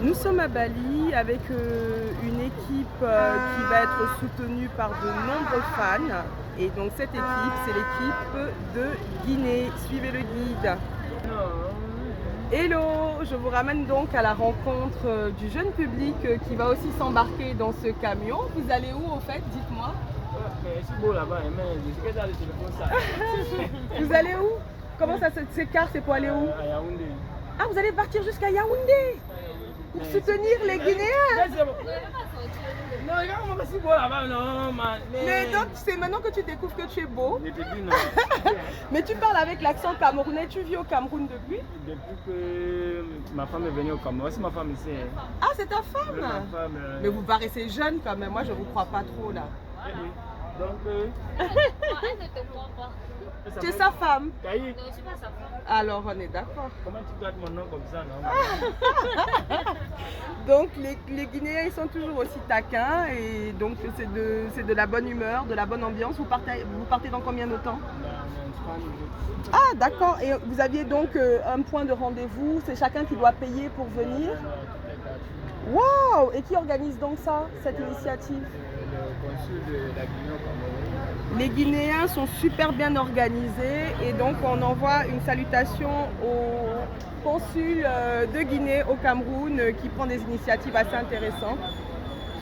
Nous sommes à Bali avec une équipe qui va être soutenue par de nombreux fans. Et donc cette équipe, c'est l'équipe de Guinée. Suivez le guide. Hello, je vous ramène donc à la rencontre du jeune public qui va aussi s'embarquer dans ce camion. Vous allez où au fait? Dites-moi. Vous allez où? Comment ça s'écarte? C'est pour aller où? Ah, vous allez partir jusqu'à Yaoundé pour soutenir les Guinéens. Mais donc c'est maintenant que tu découvres que tu es beau. Mais tu parles avec l'accent camerounais. Tu vis au Cameroun depuis? Depuis que ma femme est venue au Cameroun. C'est ma femme ici. Ah, c'est ta femme? Mais vous paraissez jeune quand même. Moi, je vous crois pas trop là. Donc, elle ne te croit pas. Tu es sa femme? Non, je ne suis pas sa femme. Alors, on est d'accord. Comment tu gardes mon nom comme ça, non? Donc, les Guinéens, ils sont toujours aussi taquins. Et donc, c'est de la bonne humeur, de la bonne ambiance. Vous partez dans combien de temps? Ah, d'accord. Et vous aviez donc un point de rendez-vous. C'est chacun qui doit payer pour venir? Waouh! Et qui organise donc ça, cette initiative? Le consul de la Guinée au Cameroun. Les Guinéens sont super bien organisés et donc on envoie une salutation au consul de Guinée au Cameroun qui prend des initiatives assez intéressantes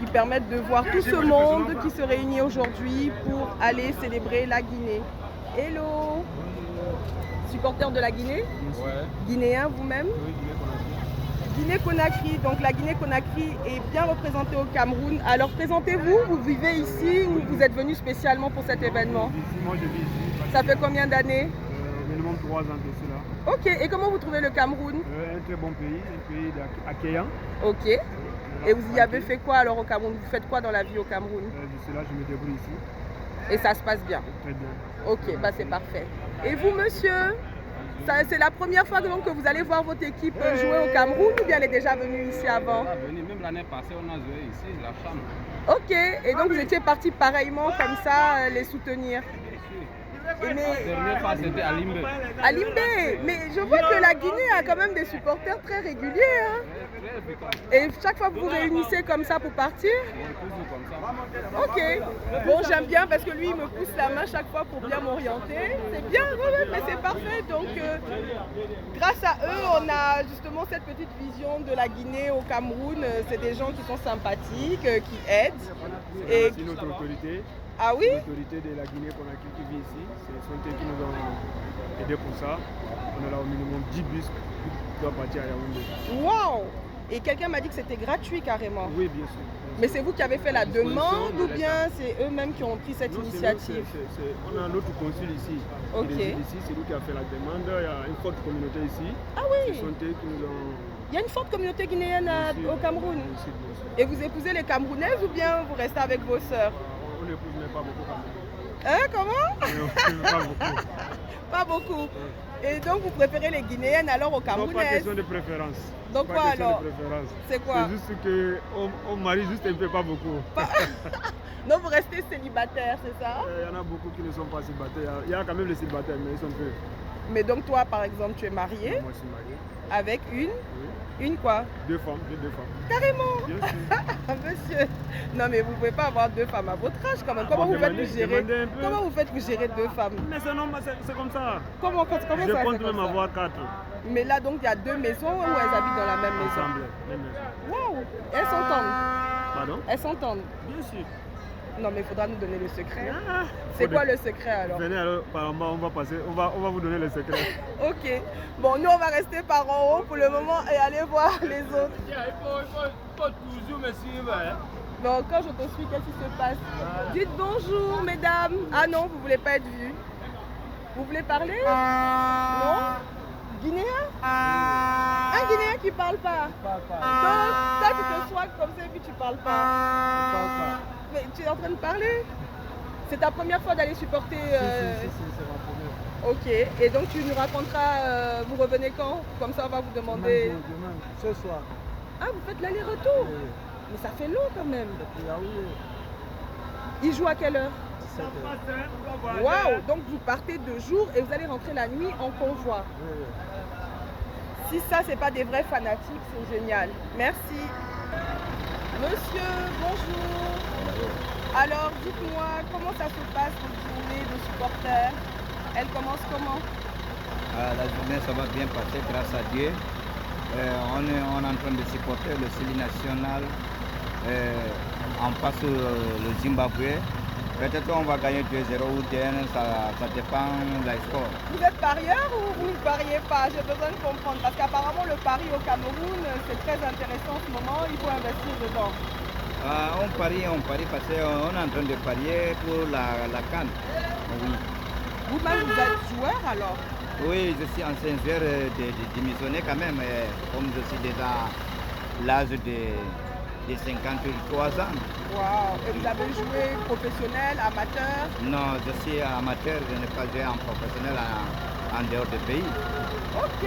qui permettent de voir tout ce monde qui se réunit aujourd'hui pour aller célébrer la Guinée. Hello! Supporters de la Guinée? Ouais. Guinéens vous-même? Oui, Guinée-Conakry, donc la Guinée-Conakry est bien représentée au Cameroun. Alors présentez-vous, vous vivez ici ou vous êtes venu spécialement pour cet événement? Moi je vis ici. Ça fait combien d'années? Minimum 3 ans de cela. Ok, et comment vous trouvez le Cameroun? Un très bon pays, un pays accueillant. Ok, et vous y avez fait quoi alors au Cameroun? Vous faites quoi dans la vie au Cameroun? De cela je me débrouille ici. Et ça se passe bien? Très bien. Ok, bah c'est parfait. Et vous monsieur? C'est la première fois donc, que vous allez voir votre équipe jouer au Cameroun ou bien elle est déjà venue ici avant? Même l'année passée, on a joué ici, la chambre. Ok, et donc vous étiez parti pareillement comme ça les soutenir? La dernière fois, c'était à Limbé. À Limbé, mais je vois que la Guinée a quand même des supporters très réguliers. Hein? Et chaque fois que vous vous réunissez comme ça pour partir? Ok, bon j'aime bien parce que lui il me pousse la main chaque fois pour bien m'orienter. C'est bien, ouais, mais c'est parfait. Donc grâce à eux on a justement cette petite vision de la Guinée au Cameroun. C'est des gens qui sont sympathiques, qui aident. Et C'est notre autorité. Ah oui? L'autorité de la Guinée-Conakry qui vit ici. C'est son qui nous ont aidé pour ça. On a là au minimum 10 bus qui doivent partir à Yaoundé. Waouh! Et quelqu'un m'a dit que c'était gratuit carrément. Oui, bien sûr. Mais c'est vous qui avez fait la demande de ou bien c'est eux-mêmes qui ont pris cette initiative? On a notre consul ici. Ok. Qui réside ici, c'est lui qui a fait la demande. Il y a une forte communauté ici. Ah oui? Ce sont eux qui nous ont... Il y a une forte communauté guinéenne au Cameroun. Bien sûr, bien sûr. Et vous épousez les Camerounaises ou bien vous restez avec vos sœurs? On l'épouse, mais pas beaucoup quand même. Hein, comment? Pas beaucoup. Pas beaucoup. Et donc vous préférez les Guinéennes alors aux Non, pas Camerounaises? question de préférence. Donc Pas quoi question alors? de préférence. C'est quoi? C'est juste qu'on marie juste un peu, pas beaucoup. Non, vous restez célibataire, c'est ça? Il y en a beaucoup qui ne sont pas célibataires. Il y a quand même les célibataires, mais ils sont peu. Mais donc toi par exemple tu es marié Moi je suis marié. avec une? Oui. Une quoi? J'ai deux femmes. Carrément! Bien sûr. Monsieur, non mais vous ne pouvez pas avoir deux femmes à votre âge quand même. Comment vous faites pour gérer? Demandez un peu. Comment vous faites pour gérer deux femmes? Mais c'est comme ça. Comment Je ça compte c'est même comme ça? avoir 4. Mais là donc il y a deux maisons où elles habitent dans la même maison. Ensemble. Les maisons. Waouh! Elles s'entendent. Pardon? Elles s'entendent. Bien sûr. Non mais il faudra nous donner le secret. Ah, C'est quoi le secret alors? Venez alors, par en bas, on va passer, on va vous donner les secrets. Ok. Bon, nous on va rester par en haut pour le moment et aller voir les autres. Il faut toujours me suivre. Hein. Donc quand je te suis, qu'est-ce qui se passe? Dites bonjour mesdames. Ah non, vous voulez pas être vue. Vous voulez parler? Non? Guinéen? Un Guinéen qui parle pas. Donc, toi tu te soignes comme ça et puis tu parles pas. Mais tu es en train de parler? C'est ta première fois d'aller supporter Si, c'est ma première. Ok, et donc tu nous raconteras, vous revenez quand? Comme ça on va vous demander... Demain, ce soir. Ah, vous faites l'aller-retour? Mais ça fait long quand même. Il joue à quelle heure? 17h. Waouh! Donc vous partez de jour et vous allez rentrer la nuit en convoi. Si ça, c'est pas des vrais fanatiques, c'est génial. Merci. Monsieur, bonjour. Alors, dites-moi, comment ça se passe votre journée de supporters? Elle commence comment? La journée, ça va bien passer grâce à Dieu. On est en train de supporter le Sili national en face le Zimbabwe. Peut-être qu'on va gagner 2-0 ou 2-1, ça dépend du score. Vous êtes parieur ou vous ne pariez pas? J'ai besoin de comprendre parce qu'apparemment le pari au Cameroun, c'est très intéressant en ce moment, il faut investir dedans. On parie parce qu'on est en train de parier pour la CAN. Oui. Vous-même, vous êtes joueur alors? Oui, je suis ancien joueur de démissionner quand même, comme je suis déjà l'âge de 53 ans. Wow. Et vous avez joué professionnel, amateur? Non, je suis amateur, je n'ai pas joué en professionnel en dehors du pays. Ok.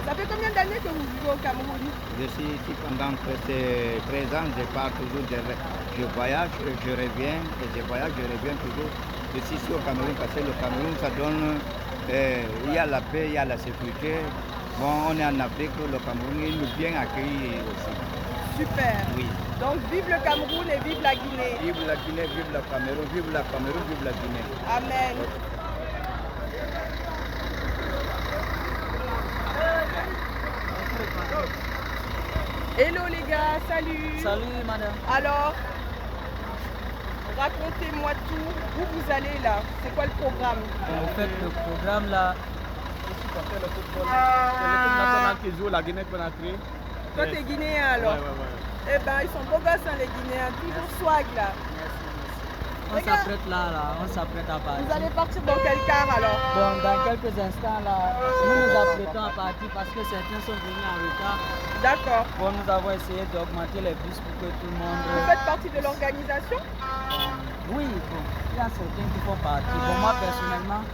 Ça fait combien d'années que vous vivez au Cameroun? Je suis ici pendant presque 13 ans, je pars toujours, je voyage, je reviens, et je voyage, je reviens toujours. Je suis ici au Cameroun parce que le Cameroun, ça donne, il y a la paix, il y a la sécurité. Bon, on est en Afrique, le Cameroun, il nous bien accueilli aussi. Super. Oui. Donc vive le Cameroun et vive la Guinée. Vive la Guinée, vive le Cameroun, vive la Cameroun, vive la Guinée. Amen. Hello les gars, salut. Salut madame. Alors, racontez-moi tout. Où vous allez là? C'est quoi le programme? En fait, le programme là, C'est le football. C'est l'équipe nationale qui joue, la Guinée-Conakry. Toi, t'es guinéen alors? Ouais. Eh ben, ils sont beaux gosses, hein, les Guinéens. Toujours swag là. on Les gars, s'apprête là, on s'apprête à partir. vous allez partir dans quel car alors? Bon, dans quelques instants là, nous nous apprêtons à partir parce que certains sont venus en retard. D'accord. Bon, nous avons essayé d'augmenter les bus pour que tout le monde... Vous faites partie de l'organisation? Oui, bon, il y a certains qui font partie. Bon, moi personnellement,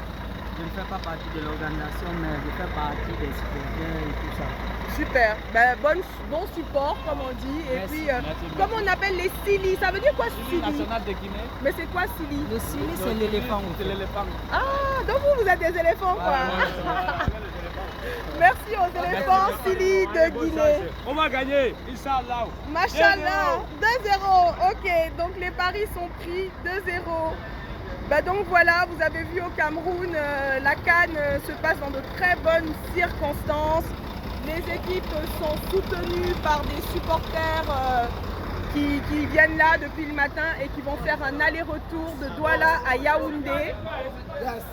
je ne fais pas partie de l'organisation, mais je fais partie des supporters et tout ça. Super. Ben, bon support, comme on dit. Et Merci, puis, merci comme on appelle les Sili, ça veut dire quoi L'équipe Sili? nationale de Guinée. Mais c'est quoi Sili? Le Sili, c'est l'éléphant. C'est l'éléphant. Ah, donc vous êtes des éléphants quoi. Merci aux éléphants Sili de Guinée. On va gagner, Inch'Allah. Machallah, 2-0. Ok, donc les paris sont pris 2-0. Bah donc voilà, vous avez vu au Cameroun, la CAN se passe dans de très bonnes circonstances. Les équipes sont soutenues par des supporters qui viennent là depuis le matin et qui vont faire un aller-retour de Douala à Yaoundé. Yes,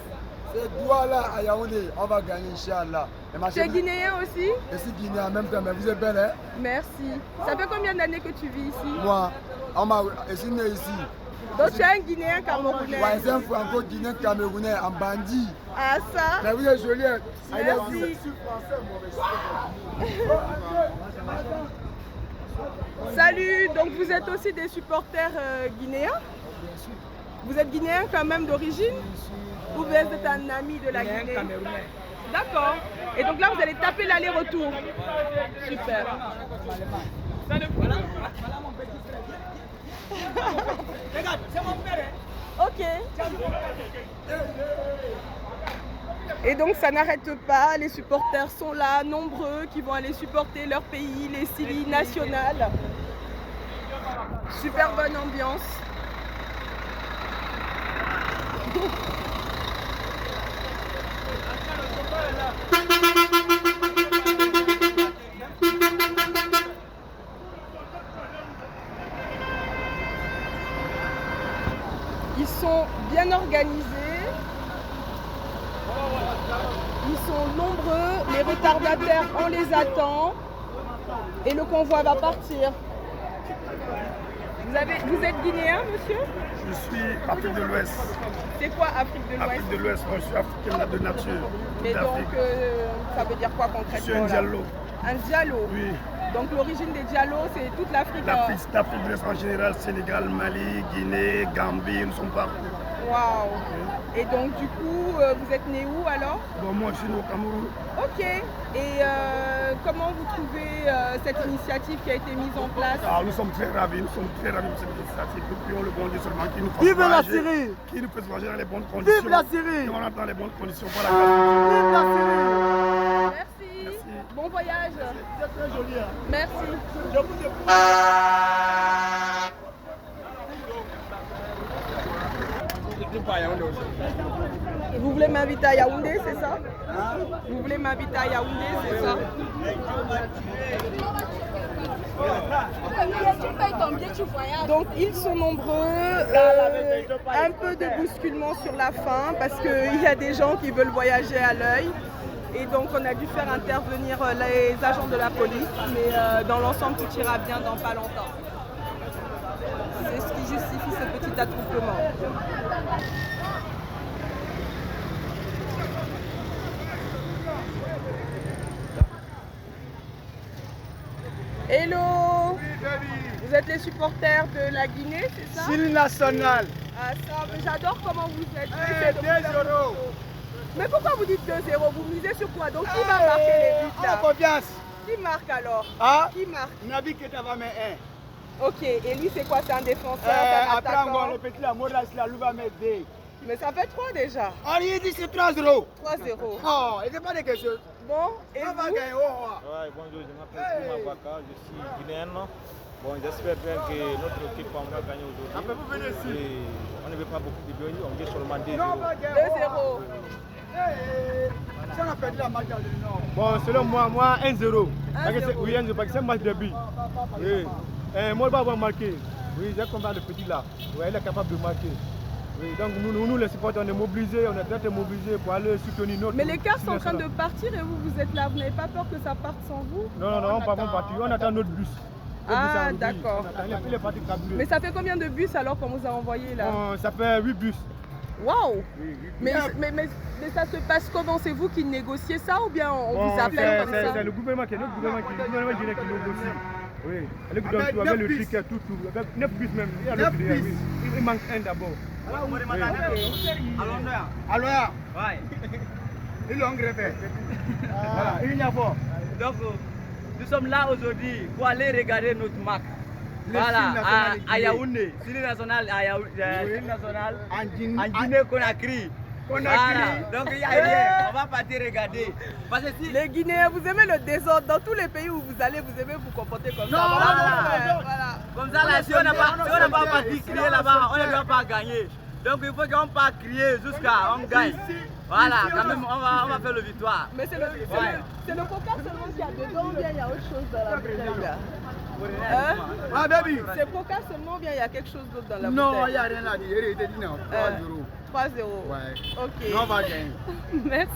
c'est Douala à Yaoundé, on va gagner Inch'Allah. Tu es guinéen aussi? Je suis guinéen en même temps, mais vous êtes belle, hein? Merci. Ça fait combien d'années que tu vis ici? Moi, je suis né ici. Donc tu es un Guinéen camerounais? Ouais, c'est un franco-guinéen camerounais, en bandit. Ah ça? Mais vous êtes joli, hein? Merci. Salut, donc vous êtes aussi des supporters guinéens? Vous êtes guinéen quand même d'origine? Ou vous êtes un ami de la Guinée? D'accord. Et donc là vous allez taper l'aller-retour. Super. Regarde, c'est mon père. Ok. Et donc ça n'arrête pas, les supporters sont là, nombreux, qui vont aller supporter leur pays, les Sili nationales. Super bonne ambiance. Ils sont bien organisés. Ils sont nombreux, les retardataires, on les attend et le convoi va partir. Vous êtes guinéen, monsieur? Je suis Afrique de l'Ouest. C'est quoi Afrique de l'Ouest? Afrique de l'Ouest, moi je suis africain de nature. Mais donc, d'Afrique. ça veut dire quoi Je concrètement? suis un là? diallo. Un diallo? Oui. Donc l'origine des diallos, c'est toute l'Afrique. L'Afrique de l'Ouest en général, Sénégal, Mali, Guinée, Gambie, nous sommes partout. Waouh! Et donc du coup, vous êtes né où alors? Bon, moi je suis né au Cameroun. Ok. Et comment vous trouvez cette initiative qui a été mise en place? Alors, nous sommes très ravis de cette initiative. Nous prions le bon Dieu seulement qui nous fasse Vive la voyager, Syrie! qui nous fasse voyager dans les bonnes conditions. Vive la Syrie! Et on rentre dans les bonnes conditions. Voilà. Vive la Syrie! Merci. Bon voyage. C'est très joli. Hein. Merci. Je vous écoute. Vous voulez m'inviter à Yaoundé, c'est ça? Vous voulez m'inviter à Yaoundé, c'est ça? Donc ils sont nombreux, un peu de bousculement sur la fin parce qu'il y a des gens qui veulent voyager à l'œil. Et donc on a dû faire intervenir les agents de la police, mais dans l'ensemble tout ira bien dans pas longtemps. C'est ce qui justifie ce petit attroupement. Hello! Vous êtes les supporters de la Guinée, c'est ça? Style national. Ah ça, mais j'adore comment vous êtes. 2-0. Mais pourquoi vous dites 2-0? Vous misez sur quoi? Donc qui va marquer les buts là? Confiance. Qui marque alors? Ah? Qui marque? Nabi Keita va mettre 1. Ok, et lui c'est quoi? C'est un défenseur, c'est un Après attaquant? on le petit la Moras la Lou va mettre 2. Mais ça fait 3 déjà. On lui dit c'est 3-0. 3-0. Oh, il n'est pas de quelque chose. Bon, et On va vous? gagner. Ouais, bonjour, je m'appelle Kouma Baka, je suis guinéen. Bon, j'espère bien que notre équipe va gagner aujourd'hui. Après, vous venez ici. Et on ne veut pas beaucoup de buts, on dit seulement 2-0. 2-0. Si on a perdu la match dans le Nord. Bon, selon moi 1-0. 1-0. Oui, 1-0, parce que c'est un match de but. Oui. Moi, je vais avoir marqué. Oui, j'ai compris le petit là. Oui, il est capable de marquer. Oui, donc nous les supporters, on est mobilisés, on est très mobilisés pour aller soutenir notre. Mais les cars sont en train de partir et vous êtes là. Vous n'avez pas peur que ça parte sans vous? Non, on ne va pas partir. On attend notre bus. Ah, d'accord. Il est parti carburé. Mais ça fait combien de bus alors qu'on vous a envoyé là? Ça fait 8 bus. Waouh! Oui, Mais ça se passe comment? C'est vous qui négociez ça ou bien on vous appelle comme ça? C'est le gouvernement qui négocie. Oui, le gouvernement avec le ticket, tout. Avec 9 bus même. Il manque un d'abord. Alors, Ouais. ils l'ont greffé. Voilà, il y a pas. Donc, nous sommes là aujourd'hui pour aller regarder notre marque. Le film national à Yaoundé, Cine national à Yaoundé, En Guinée. en Guinée-Conakry. Voilà. Donc il y a rien, on va partir regarder. Parce que si... Les Guinéens, vous aimez le désordre. Dans tous les pays où vous allez, vous aimez vous comporter comme ça. Non, Voilà. Comme ça, là, si on n'a pas parti crier là-bas, on ne doit pas gagner. Donc il faut qu'on parte crier jusqu'à on gagne. Voilà, quand même, on va faire le victoire. Mais c'est le coca seulement qu'il y a dedans ou bien il y a autre chose dans la bouteille là? Hein? Ah, baby. C'est coca seulement ou bien il y a quelque chose d'autre dans la Non, il bouteille? n'y a rien à dire. Il était dit non. 3-0. 3-0. Ouais. Ok. Non, on va gagner. Merci.